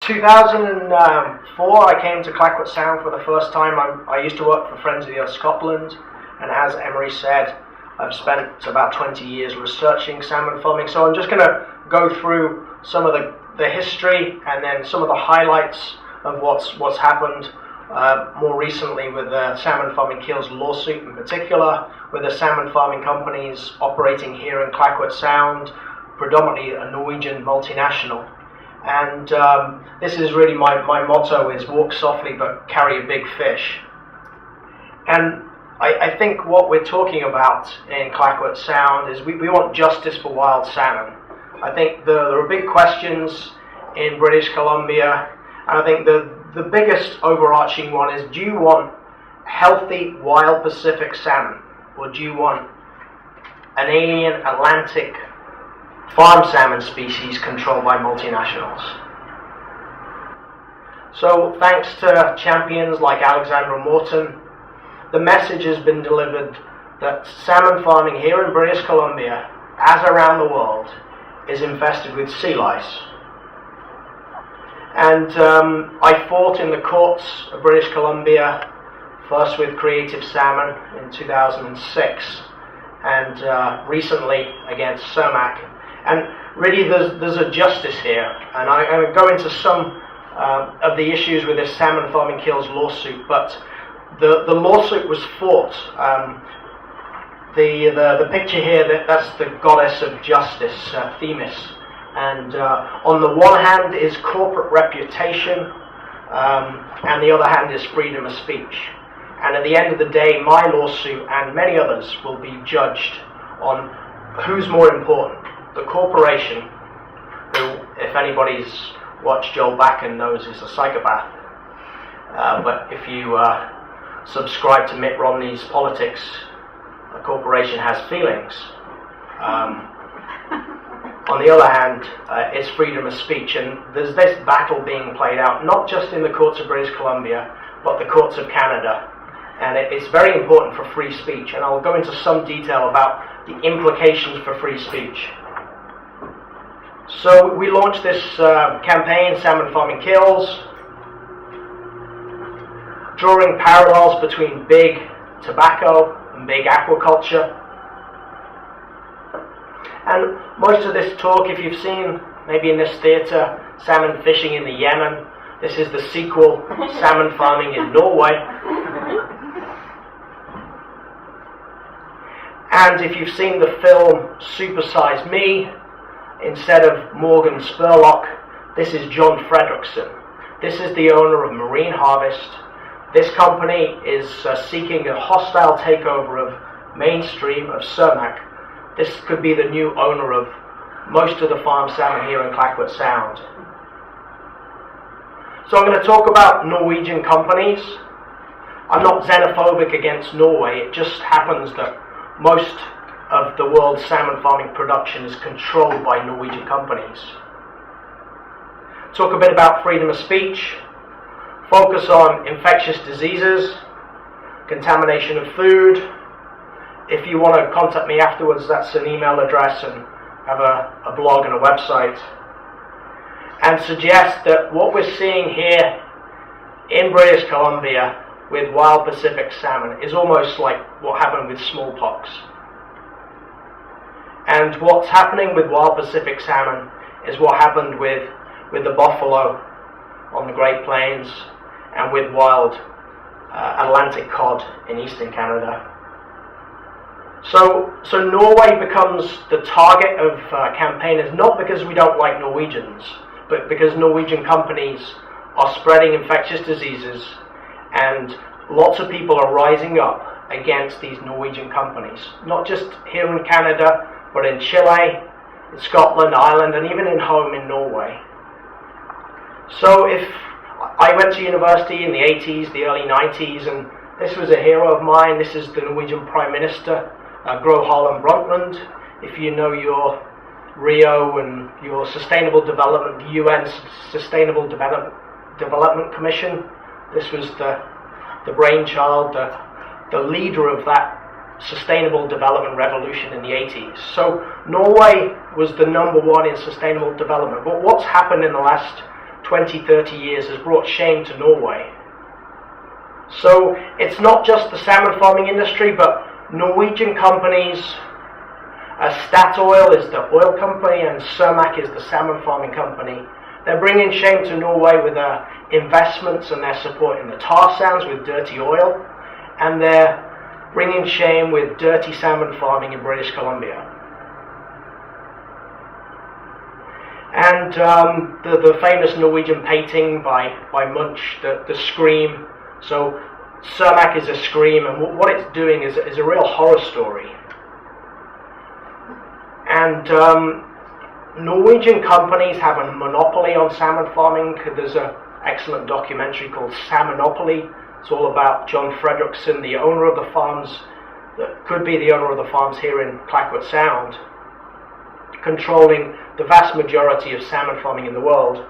2004, I came to Clayoquot Sound for the first time. I used to work for Friends of the Earth Scotland, and as Emery said, I've spent about 20 years researching salmon farming. So I'm just going to go through some of the history and then some of the highlights of what's happened more recently with the salmon farming kills lawsuit, in particular with the salmon farming companies operating here in Clayoquot Sound, predominantly a Norwegian multinational. And this is really my motto is walk softly but carry a big fish. And I think what we're talking about in Clayoquot Sound is we want justice for wild salmon. I think there are big questions in British Columbia, and I think the biggest overarching one is, do you want healthy wild Pacific salmon, or do you want an alien Atlantic farm salmon species controlled by multinationals? So thanks to champions like Alexandra Morton, the message has been delivered that salmon farming here in British Columbia, as around the world, is infested with sea lice. And I fought in the courts of British Columbia, first with Creative Salmon in 2006, and recently against SOMAC. And really there's a justice here, and I'm going to go into some of the issues with this salmon farming kills lawsuit, but the lawsuit was fought. The picture here, that's the goddess of justice, Themis, and on the one hand is corporate reputation, and the other hand is freedom of speech. And at the end of the day, my lawsuit and many others will be judged on who's more important. The corporation, who, if anybody's watched Joel Bakken, knows is a psychopath. But if you subscribe to Mitt Romney's politics, a corporation has feelings. On the other hand, it's freedom of speech, and there's this battle being played out, not just in the courts of British Columbia, but the courts of Canada. And it's very important for free speech, and I'll go into some detail about the implications for free speech. So we launched this campaign, Salmon Farming Kills, drawing parallels between big tobacco and big aquaculture. And most of this talk, if you've seen, maybe in this theatre, salmon fishing in the Yemen, this is the sequel, salmon farming in Norway. And if you've seen the film Super Size Me, instead of Morgan Spurlock, this is John Fredrickson. This is the owner of Marine Harvest. This company is seeking a hostile takeover of Mainstream, of Cermak. This could be the new owner of most of the farm salmon here in Clayoquot Sound. So I'm going to talk about Norwegian companies. I'm not xenophobic against Norway. It just happens that most of the world's salmon farming production is controlled by Norwegian companies. Talk a bit about freedom of speech. Focus on infectious diseases, contamination of food. If you want to contact me afterwards, that's an email address, and have a blog and a website. And suggest that what we're seeing here in British Columbia with wild Pacific salmon is almost like what happened with smallpox. And what's happening with wild Pacific salmon is what happened with the buffalo on the Great Plains and with wild Atlantic cod in eastern Canada. So Norway becomes the target of campaigners, not because we don't like Norwegians, but because Norwegian companies are spreading infectious diseases, and lots of people are rising up against these Norwegian companies, not just here in Canada, but in Chile, in Scotland, Ireland, and even in home in Norway. So if I went to university in the 80s, the early 90s, and this was a hero of mine. This is the Norwegian Prime Minister, Gro Harlem Brundtland. If you know your Rio and your sustainable development, the UN Sustainable Development Commission, this was the brainchild, the leader of that sustainable development revolution in the 80s. So Norway was the number one in sustainable development. But what's happened in the last 20, 30 years has brought shame to Norway. So it's not just the salmon farming industry, but Norwegian companies, Statoil is the oil company and Cermaq is the salmon farming company. They're bringing shame to Norway with their investments and their support in the tar sands with dirty oil, and they're bringing shame with dirty salmon farming in British Columbia. And the famous Norwegian painting by Munch, the Scream. So Cermaq is a scream, and what it's doing is a real horror story. And Norwegian companies have a monopoly on salmon farming. There's an excellent documentary called Salmonopoly. It's all about John Fredrickson, the owner of the farms, that could be the owner of the farms here in Clayoquot Sound, controlling the vast majority of salmon farming in the world.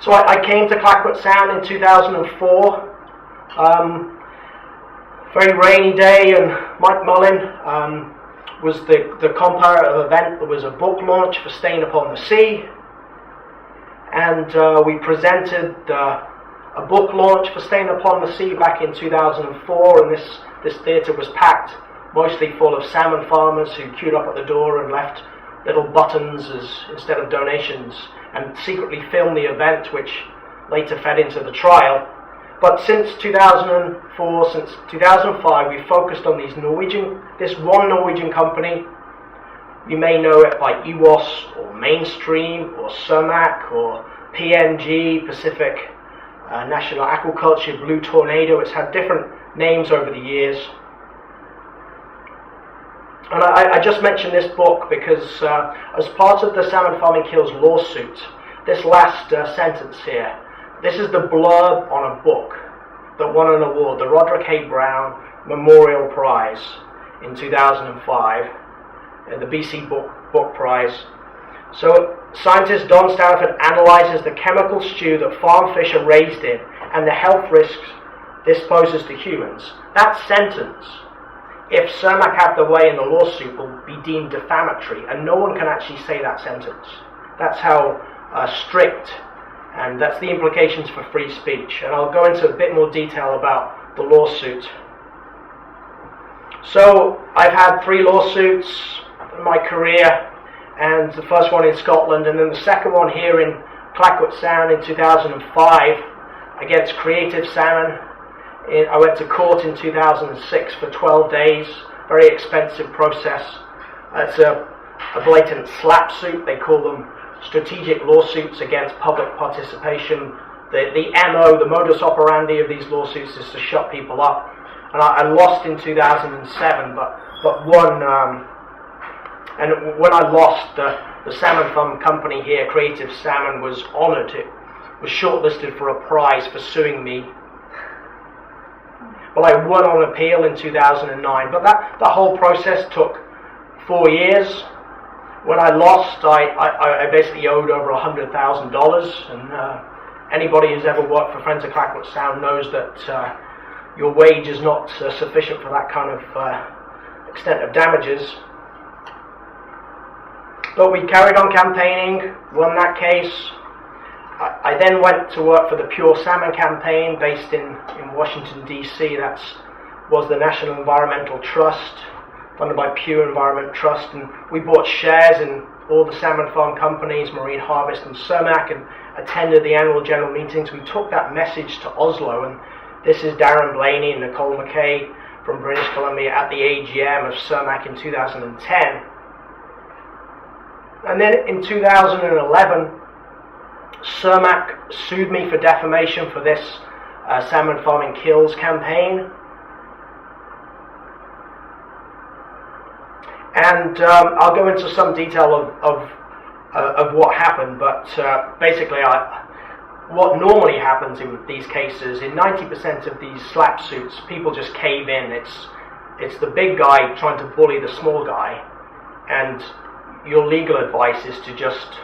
So I came to Clayoquot Sound in 2004. Very rainy day, and Mike Mullin was the comparative event. There was a book launch for Staying Upon the Sea, and we presented a book launch for Staying Upon the Sea back in 2004, and this theatre was packed, mostly full of salmon farmers who queued up at the door and left little buttons instead of donations, and secretly filmed the event, which later fed into the trial. But since 2004, since 2005, we focused on this one Norwegian company. You may know it by EWOS or Mainstream or Cermaq or PNG, Pacific National Aquaculture, Blue Tornado. It's had different names over the years. And I just mentioned this book because as part of the Salmon Farming Kills lawsuit, this last sentence here, this is the blurb on a book that won an award, the Roderick A. Brown Memorial Prize in 2005, the BC Book Prize. So scientist Don Staniford analyzes the chemical stew that farm fish are raised in and the health risks this poses to humans. That sentence, if Cermaq have their way in the lawsuit, will be deemed defamatory, and no one can actually say that sentence. That's how strict, and that's the implications for free speech. And I'll go into a bit more detail about the lawsuit. So I've had 3 lawsuits in my career, and the first one in Scotland, and then the second one here in Clayoquot Sound in 2005 against Creative Salmon. I went to court in 2006 for 12 days, very expensive process. It's a blatant SLAPP suit. They call them strategic lawsuits against public participation. The MO, the modus operandi of these lawsuits is to shut people up. And I lost in 2007, but won. And when I lost, the salmon farm company here, Creative Salmon, was honoured. It was shortlisted for a prize for suing me. Well, I won on appeal in 2009, but the whole process took 4 years. When I lost, I basically owed over $100,000, and anybody who's ever worked for Friends of Clayoquot Sound knows that your wage is not sufficient for that kind of extent of damages. But we carried on campaigning, won that case. I then went to work for the Pure Salmon campaign based in Washington, D.C. That was the National Environmental Trust, funded by Pure Environment Trust, and we bought shares in all the salmon farm companies, Marine Harvest and Cermaq, and attended the annual general meetings. We took that message to Oslo, and this is Darren Blaney and Nicole McKay from British Columbia at the AGM of Cermaq in 2010. And then in 2011, Cermaq sued me for defamation for this Salmon Farming Kills campaign. And I'll go into some detail of what happened, but basically what normally happens in these cases, in 90% of these SLAPP suits, people just cave in. It's the big guy trying to bully the small guy, and your legal advice is to just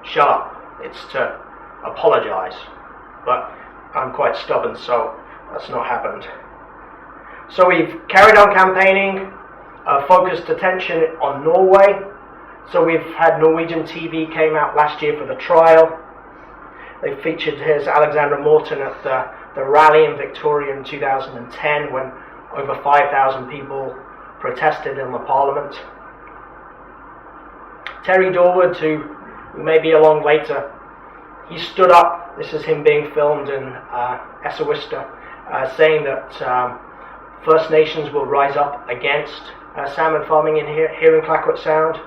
shut up. It's to apologize. But I'm quite stubborn, so that's not happened. So we've carried on campaigning, focused attention on Norway. So we've had Norwegian TV came out last year for the trial. They featured his Alexander Morton at the rally in Victoria in 2010 when over 5,000 people protested in the Parliament. Terry Dorward, who may be along later, he stood up, this is him being filmed in Essaouista, saying that First Nations will rise up against salmon farming here in Clayoquot Sound.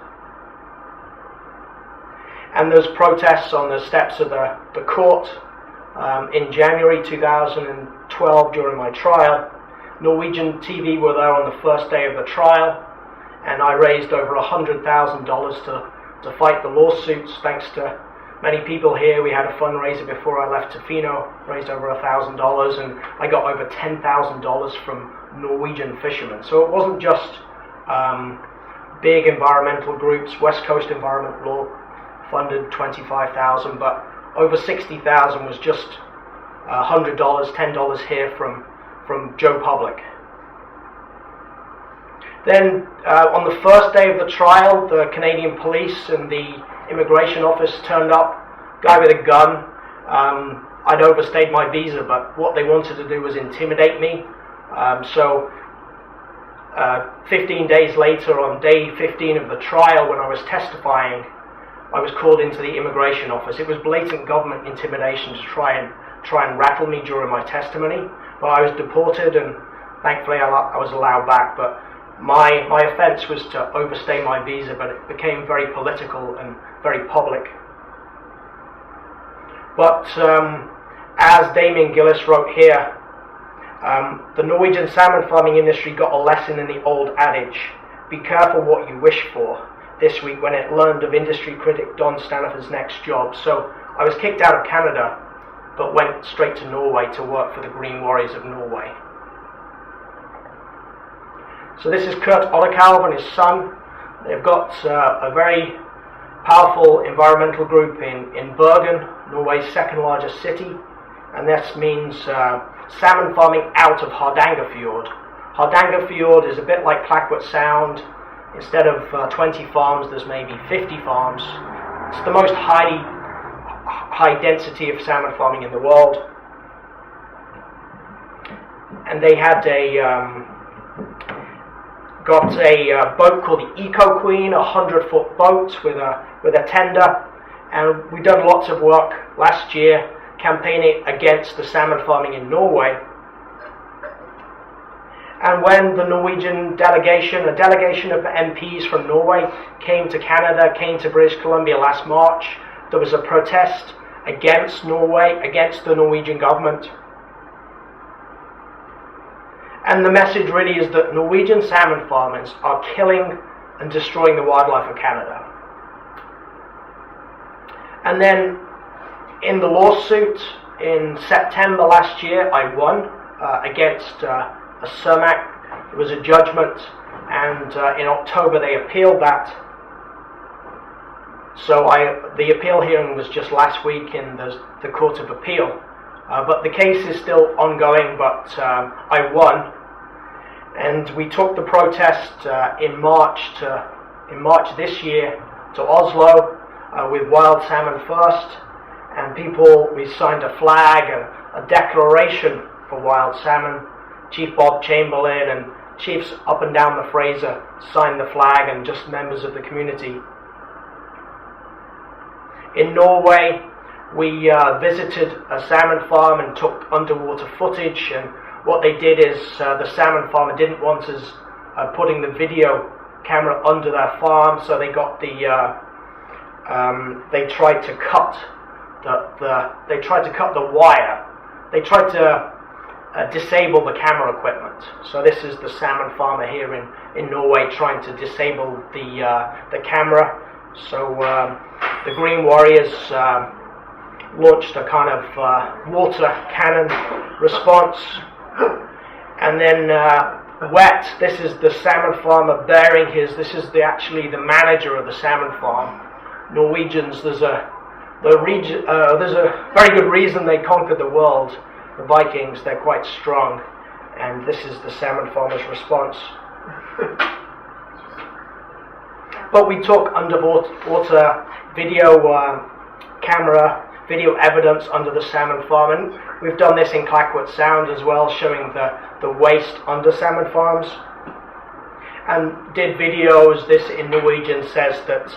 And there's protests on the steps of the court in January 2012 during my trial. Norwegian TV were there on the first day of the trial, and I raised over $100,000 to fight the lawsuits. Thanks to many people here, we had a fundraiser before I left Tofino, raised over $1,000, and I got over $10,000 from Norwegian fishermen. So it wasn't just big environmental groups. West Coast Environment Law funded $25,000, but over $60,000 was just $100, $10 here from Joe Public. Then on the first day of the trial, the Canadian police and the immigration office turned up, guy with a gun. I'd overstayed my visa, but what they wanted to do was intimidate me. So 15 days later, on day 15 of the trial, when I was testifying, I was called into the immigration office. It was blatant government intimidation to try and rattle me during my testimony. But I was deported, and thankfully I was allowed back. But my offence was to overstay my visa, but it became very political and very public. But as Damien Gillis wrote here, the Norwegian salmon farming industry got a lesson in the old adage, be careful what you wish for, this week when it learned of industry critic Don Staniford's next job. So I was kicked out of Canada, but went straight to Norway to work for the Green Warriors of Norway. So this is Kurt Oddekalv and his son. They've got a very powerful environmental group in Bergen, Norway's second largest city, and this means salmon farming out of Hardangerfjord. Hardangerfjord is a bit like Clayoquot Sound. Instead of 20 farms, there's maybe 50 farms. It's the most high density of salmon farming in the world. And they had got a boat called the Eco Queen, a 100-foot boat with a tender, and we've done lots of work last year campaigning against the salmon farming in Norway. And when the Norwegian delegation, a delegation of MPs from Norway, came to Canada, came to British Columbia last March, there was a protest against Norway, against the Norwegian government. And the message really is that Norwegian salmon farmers are killing and destroying the wildlife of Canada. And then in the lawsuit in September last year, I won against a Cermak. It was a judgment, and in October they appealed that. So the appeal hearing was just last week in the Court of Appeal. But the case is still ongoing, but I won. And we took the protest in March this year to Oslo with Wild Salmon First. And we signed a flag, a declaration for wild salmon. Chief Bob Chamberlain and chiefs up and down the Fraser signed the flag, and just members of the community. In Norway, we visited a salmon farm and took underwater footage, and what they did is the salmon farmer didn't want us putting the video camera under their farm, so they got they tried to cut the wire. They tried to disable the camera equipment. So this is the salmon farmer here in Norway trying to disable the camera. So the Green Warriors launched a kind of water cannon response. And then Wet, this is the salmon farmer bearing this is actually the manager of the salmon farm. Norwegians, there's a very good reason they conquered the world. The Vikings, they're quite strong, and this is the salmon farmer's response. but we took underwater video camera, video evidence under the salmon farm, and we've done this in Clayoquot Sound as well, showing the waste under salmon farms, and did videos. This in Norwegian says that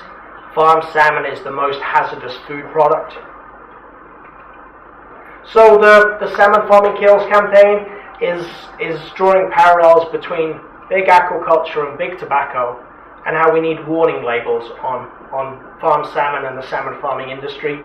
farm salmon is the most hazardous food product. So the Salmon Farming Kills campaign is drawing parallels between big aquaculture and big tobacco, and how we need warning labels on farm salmon and the salmon farming industry.